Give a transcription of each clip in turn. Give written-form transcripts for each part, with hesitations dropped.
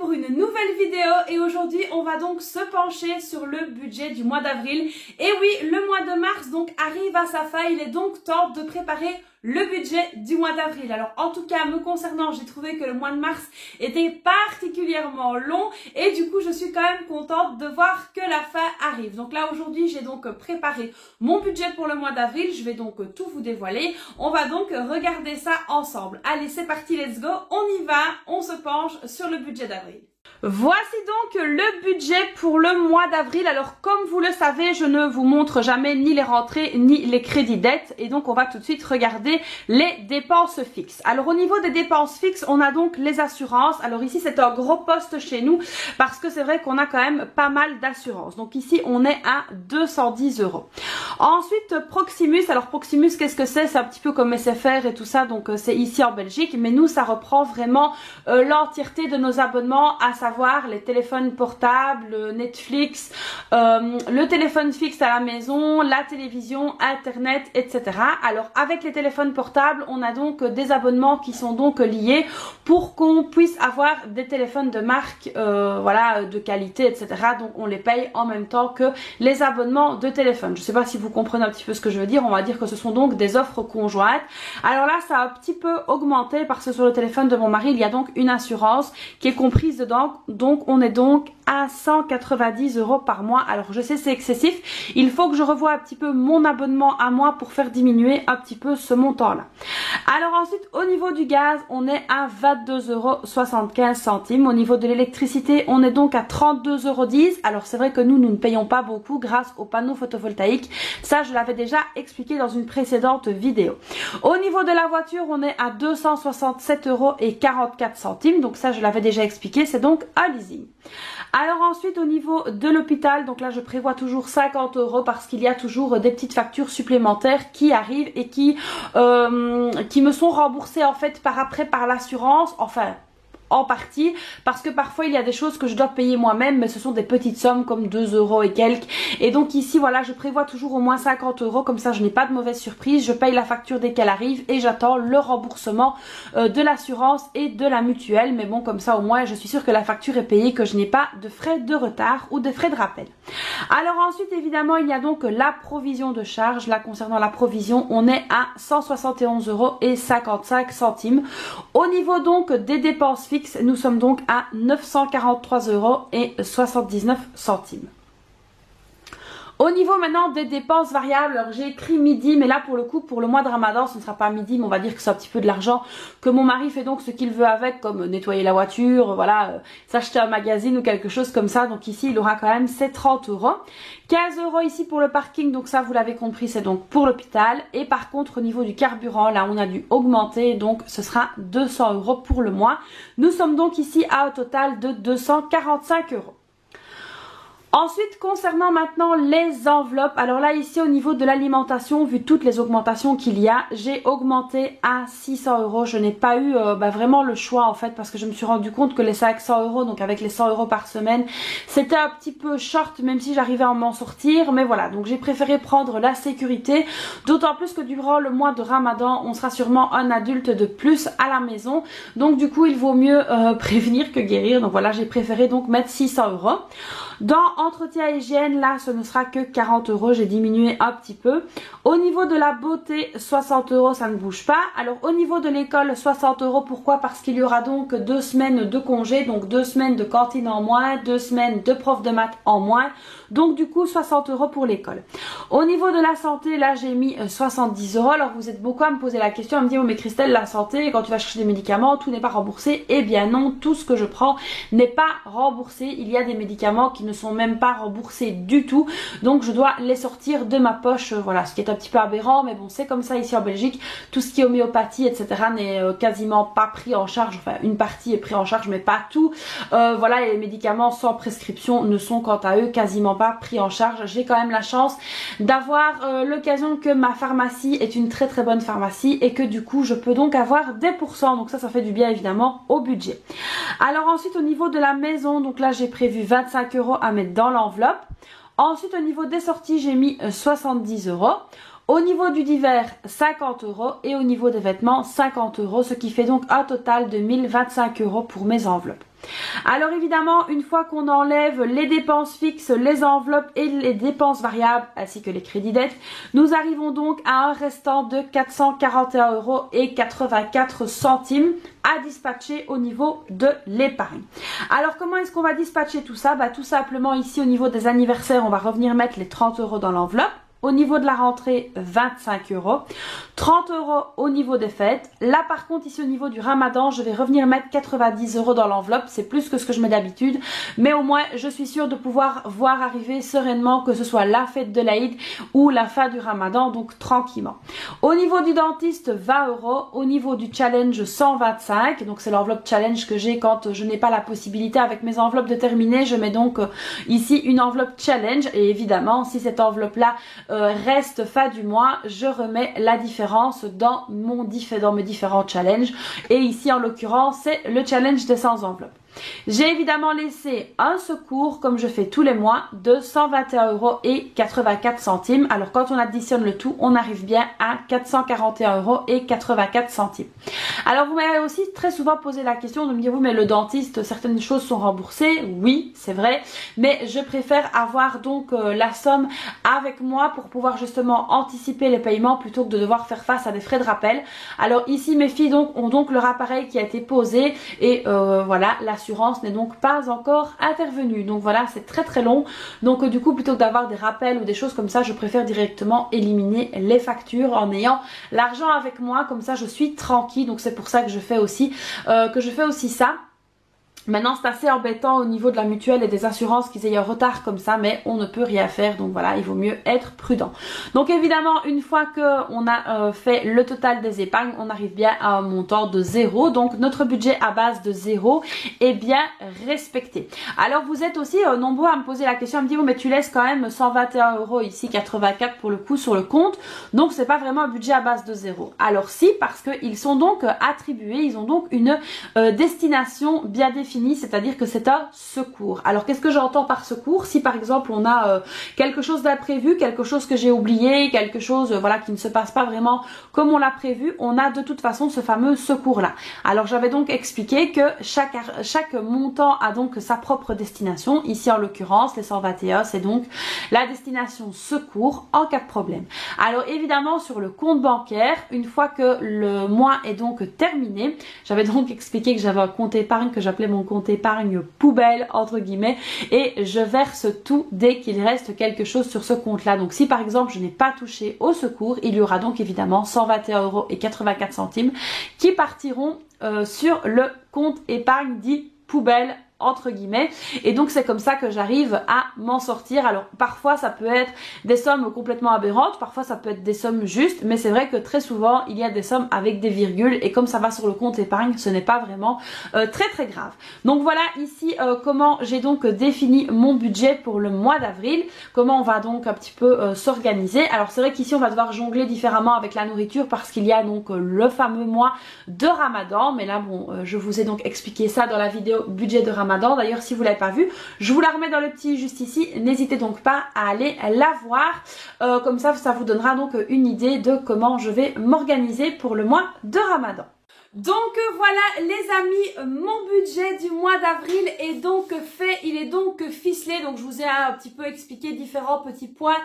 pour une nouvelle vidéo et aujourd'hui on va donc se pencher sur le budget du mois d'avril. Et oui, le mois de mars donc arrive à sa fin, il est donc temps de préparer le budget du mois d'avril. Alors en tout cas me concernant, j'ai trouvé que le mois de mars était particulièrement long et du coup je suis quand même contente de voir que la fin arrive. Donc là aujourd'hui j'ai donc préparé mon budget pour le mois d'avril, je vais donc tout vous dévoiler. On va donc regarder ça ensemble. Allez c'est parti, let's go, on y va, on se penche sur le budget d'avril. Voici donc le budget pour le mois d'avril. Alors comme vous le savez, je ne vous montre jamais ni les rentrées ni les crédits dettes et donc on va tout de suite regarder les dépenses fixes. Alors au niveau des dépenses fixes, on a donc les assurances. Alors ici c'est un gros poste chez nous parce que c'est vrai qu'on a quand même pas mal d'assurances. Donc ici on est à 210 €. Ensuite Proximus. Alors Proximus, qu'est-ce que c'est? C'est un petit peu comme SFR et tout ça, donc c'est ici en Belgique, mais nous ça reprend vraiment l'entièreté de nos abonnements, à savoir les téléphones portables, Netflix, le téléphone fixe à la maison, la télévision, internet, etc. Alors avec les téléphones portables, on a donc des abonnements qui sont donc liés pour qu'on puisse avoir des téléphones de marque, voilà, de qualité, etc. Donc on les paye en même temps que les abonnements de téléphone. Je ne sais pas si vous comprenez un petit peu ce que je veux dire. On va dire que ce sont donc des offres conjointes. Alors là ça a un petit peu augmenté parce que sur le téléphone de mon mari, il y a donc une assurance qui est comprise dedans. Donc on est donc à 190 € par mois. Alors je sais c'est excessif, il faut que je revoie un petit peu mon abonnement à moi pour faire diminuer un petit peu ce montant là. Alors ensuite au niveau du gaz, on est à 22,75 €. Au niveau de l'électricité, on est donc à 32,10 €. Alors c'est vrai que nous ne payons pas beaucoup grâce aux panneaux photovoltaïques, ça je l'avais déjà expliqué dans une précédente vidéo. Au niveau de la voiture, on est à 267,44 €. Donc ça je l'avais déjà expliqué, c'est donc un leasing. Alors ensuite au niveau de l'hôpital, donc là je prévois toujours 50 € parce qu'il y a toujours des petites factures supplémentaires qui arrivent et qui me sont remboursées en fait par après par l'assurance, enfin en partie, parce que parfois il y a des choses que je dois payer moi-même, mais ce sont des petites sommes comme 2 € et quelques. Et donc ici voilà, je prévois toujours au moins 50 €, comme ça je n'ai pas de mauvaise surprise, je paye la facture dès qu'elle arrive et j'attends le remboursement de l'assurance et de la mutuelle. Mais bon, comme ça au moins je suis sûre que la facture est payée, que je n'ai pas de frais de retard ou de frais de rappel. Alors ensuite évidemment il y a donc la provision de charge. Là concernant la provision, on est à 171,55 €. Au niveau donc des dépenses fixes, nous sommes donc à 943,79 €. Au niveau maintenant des dépenses variables, alors j'ai écrit midi, mais là pour le coup pour le mois de Ramadan ce ne sera pas midi, mais on va dire que c'est un petit peu de l'argent que mon mari fait donc ce qu'il veut avec, comme nettoyer la voiture, voilà, s'acheter un magazine ou quelque chose comme ça. Donc ici il aura quand même ses 30 €. 15 € ici pour le parking, donc ça vous l'avez compris, c'est donc pour l'hôpital. Et par contre au niveau du carburant, là on a dû augmenter, donc ce sera 200 € pour le mois. Nous sommes donc ici à un total de 245 €. Ensuite concernant maintenant les enveloppes, alors là ici au niveau de l'alimentation, vu toutes les augmentations qu'il y a, j'ai augmenté à 600 €. Je n'ai pas eu vraiment le choix en fait, parce que je me suis rendu compte que les 500 €, donc avec les 100 € par semaine, c'était un petit peu short, même si j'arrivais à m'en sortir. Mais voilà, donc j'ai préféré prendre la sécurité, d'autant plus que durant le mois de Ramadan on sera sûrement un adulte de plus à la maison, donc du coup il vaut mieux prévenir que guérir. Donc voilà, j'ai préféré donc mettre 600 €. Dans entretien et hygiène, là ce ne sera que 40 €, j'ai diminué un petit peu. Au niveau de la beauté, 60 €, ça ne bouge pas. Alors au niveau de l'école, 60 €, pourquoi? Parce qu'il y aura donc 2 semaines de congé, donc 2 semaines de cantine en moins, 2 semaines de prof de maths en moins, donc du coup 60 € pour l'école. Au niveau de la santé, là j'ai mis 70 €. Alors vous êtes beaucoup à me poser la question, à me dire oh, mais Christelle, la santé, quand tu vas chercher des médicaments, tout n'est pas remboursé. Eh bien non, tout ce que je prends n'est pas remboursé. Il y a des médicaments qui ne sont même pas remboursés du tout, donc je dois les sortir de ma poche, voilà, ce qui est un petit peu aberrant, mais bon c'est comme ça ici en Belgique. Tout ce qui est homéopathie etc n'est quasiment pas pris en charge, enfin une partie est pris en charge mais pas tout, voilà, et les médicaments sans prescription ne sont quant à eux quasiment pas pris en charge. J'ai quand même la chance d'avoir l'occasion que ma pharmacie est une très très bonne pharmacie et que du coup je peux donc avoir des pourcents, donc ça fait du bien évidemment au budget. Alors ensuite au niveau de la maison, donc là j'ai prévu 25 € à mettre dans l'enveloppe. Ensuite au niveau des sorties j'ai mis 70 €. Au niveau du divers 50 € et au niveau des vêtements 50 €, ce qui fait donc un total de 1025 € pour mes enveloppes. Alors évidemment, une fois qu'on enlève les dépenses fixes, les enveloppes et les dépenses variables, ainsi que les crédits dettes, nous arrivons donc à un restant de 441,84 € à dispatcher au niveau de l'épargne. Alors comment est-ce qu'on va dispatcher tout ça? Tout simplement ici au niveau des anniversaires, on va revenir mettre les 30 € dans l'enveloppe. Au niveau de la rentrée, 25 €, 30 € au niveau des fêtes. Là par contre ici au niveau du ramadan, je vais revenir mettre 90 € dans l'enveloppe, c'est plus que ce que je mets d'habitude, mais au moins je suis sûre de pouvoir voir arriver sereinement que ce soit la fête de l'Aïd ou la fin du ramadan, donc tranquillement. Au niveau du dentiste, 20 €, au niveau du challenge, 125, donc c'est l'enveloppe challenge que j'ai quand je n'ai pas la possibilité avec mes enveloppes de terminer, je mets donc ici une enveloppe challenge et évidemment si cette enveloppe là reste fin du mois, je remets la différence dans mes différents challenges et ici en l'occurrence c'est le challenge des 100 enveloppes. J'ai évidemment laissé un secours, comme je fais tous les mois, de 121,84 €. Alors quand on additionne le tout, on arrive bien à 441,84 €. Alors vous m'avez aussi très souvent posé la question de me dire, oui mais le dentiste, certaines choses sont remboursées. Oui, c'est vrai, mais je préfère avoir donc la somme avec moi pour pouvoir justement anticiper les paiements plutôt que de devoir faire face à des frais de rappel. Alors ici mes filles ont donc leur appareil qui a été posé et voilà, l'assurance n'est donc pas encore intervenue. Donc voilà, c'est très très long. Donc du coup, plutôt que d'avoir des rappels ou des choses comme ça, je préfère directement éliminer les factures en ayant l'argent avec moi. Comme ça, je suis tranquille. Donc c'est pour ça que je fais aussi ça. Maintenant c'est assez embêtant au niveau de la mutuelle et des assurances qu'ils aient un retard comme ça, mais on ne peut rien faire, donc voilà, il vaut mieux être prudent. Donc évidemment une fois qu'on a fait le total des épargnes, on arrive bien à un montant de 0, donc notre budget à base de 0 est bien respecté. Alors vous êtes aussi nombreux à me poser la question, à me dire, oh, mais tu laisses quand même 121 € ici, 84 pour le coup sur le compte, donc c'est pas vraiment un budget à base de 0. Alors si, parce qu'ils sont donc attribués, ils ont donc une destination bien définie, c'est-à-dire que c'est un secours. Alors qu'est-ce que j'entends par secours? Si par exemple on a quelque chose d'imprévu, quelque chose que j'ai oublié, quelque chose voilà qui ne se passe pas vraiment comme on l'a prévu, on a de toute façon ce fameux secours là. Alors j'avais donc expliqué que chaque montant a donc sa propre destination. Ici en l'occurrence les 121 c'est donc la destination secours en cas de problème. Alors évidemment sur le compte bancaire, une fois que le mois est donc terminé, j'avais donc expliqué que j'avais un compte épargne que j'appelais mon compte épargne poubelle entre guillemets et je verse tout dès qu'il reste quelque chose sur ce compte là. Donc si par exemple je n'ai pas touché au secours, il y aura donc évidemment 121,84 € qui partiront sur le compte épargne dit poubelle entre guillemets, et donc c'est comme ça que j'arrive à m'en sortir. Alors parfois ça peut être des sommes complètement aberrantes, parfois ça peut être des sommes justes, mais c'est vrai que très souvent il y a des sommes avec des virgules et comme ça va sur le compte épargne, ce n'est pas vraiment très très grave. Donc voilà ici comment j'ai donc défini mon budget pour le mois d'avril, comment on va donc un petit peu s'organiser. Alors c'est vrai qu'ici on va devoir jongler différemment avec la nourriture parce qu'il y a donc le fameux mois de Ramadan, mais là bon je vous ai donc expliqué ça dans la vidéo budget de Ramadan. D'ailleurs si vous l'avez pas vu, je vous la remets dans le petit juste ici, n'hésitez donc pas à aller la voir, comme ça vous donnera donc une idée de comment je vais m'organiser pour le mois de Ramadan. Donc voilà les amis, mon budget du mois d'avril est donc fait, il est donc ficelé. Donc je vous ai un petit peu expliqué différents petits points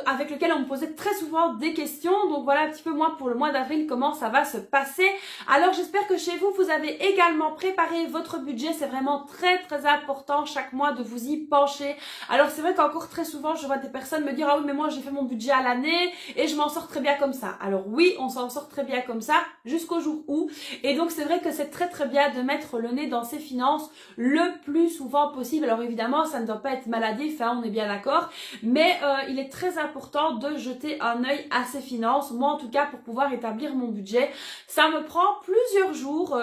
avec lesquels on me posait très souvent des questions. Donc voilà un petit peu moi pour le mois d'avril comment ça va se passer. Alors j'espère que chez vous, vous avez également préparé votre budget. C'est vraiment très très important chaque mois de vous y pencher. Alors c'est vrai qu'encore très souvent je vois des personnes me dire, ah oui mais moi j'ai fait mon budget à l'année et je m'en sors très bien comme ça. Alors oui, on s'en sort très bien comme ça jusqu'au jour où. Et donc c'est vrai que c'est très très bien de mettre le nez dans ses finances le plus souvent possible. Alors évidemment ça ne doit pas être maladif, hein, on est bien d'accord, mais il est très important de jeter un œil à ses finances. Moi en tout cas pour pouvoir établir mon budget, ça me prend plusieurs jours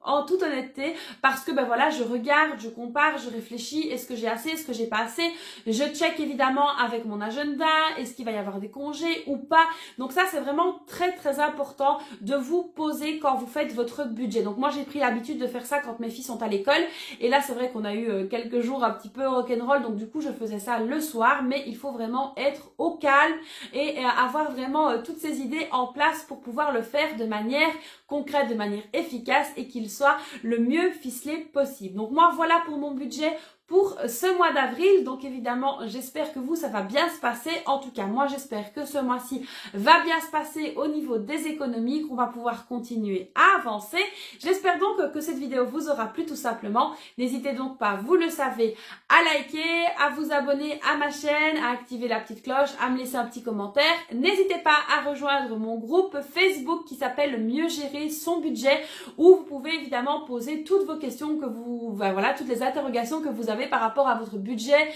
en toute honnêteté, parce que ben voilà, je regarde, je compare, je réfléchis, est-ce que j'ai assez, est-ce que j'ai pas assez, je check évidemment avec mon agenda, est-ce qu'il va y avoir des congés ou pas. Donc ça c'est vraiment très très important de vous poser quand vous faites votre budget. Donc moi j'ai pris l'habitude de faire ça quand mes filles sont à l'école et là c'est vrai qu'on a eu quelques jours un petit peu rock'n'roll, donc du coup je faisais ça le soir, mais il faut vraiment être au calme et avoir vraiment toutes ces idées en place pour pouvoir le faire de manière concrète, de manière efficace et qu'il soit le mieux ficelé possible. Donc moi voilà pour mon budget pour ce mois d'avril. Donc évidemment, j'espère que vous, ça va bien se passer. En tout cas, moi, j'espère que ce mois-ci va bien se passer au niveau des économies, qu'on va pouvoir continuer à avancer. J'espère donc que cette vidéo vous aura plu tout simplement. N'hésitez donc pas, vous le savez, à liker, à vous abonner à ma chaîne, à activer la petite cloche, à me laisser un petit commentaire. N'hésitez pas à rejoindre mon groupe Facebook qui s'appelle Mieux gérer son budget, où vous pouvez évidemment poser toutes vos questions que vous, voilà, toutes les interrogations que vous avez par rapport à votre budget.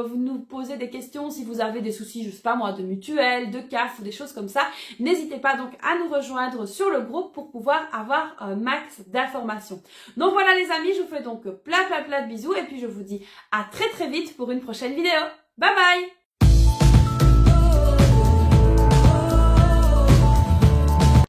Vous nous posez des questions si vous avez des soucis, je sais pas moi, de mutuelle, de CAF ou des choses comme ça. N'hésitez pas donc à nous rejoindre sur le groupe pour pouvoir avoir un max d'informations. Donc voilà les amis, je vous fais donc plein de bisous et puis je vous dis à très vite pour une prochaine vidéo. Bye bye!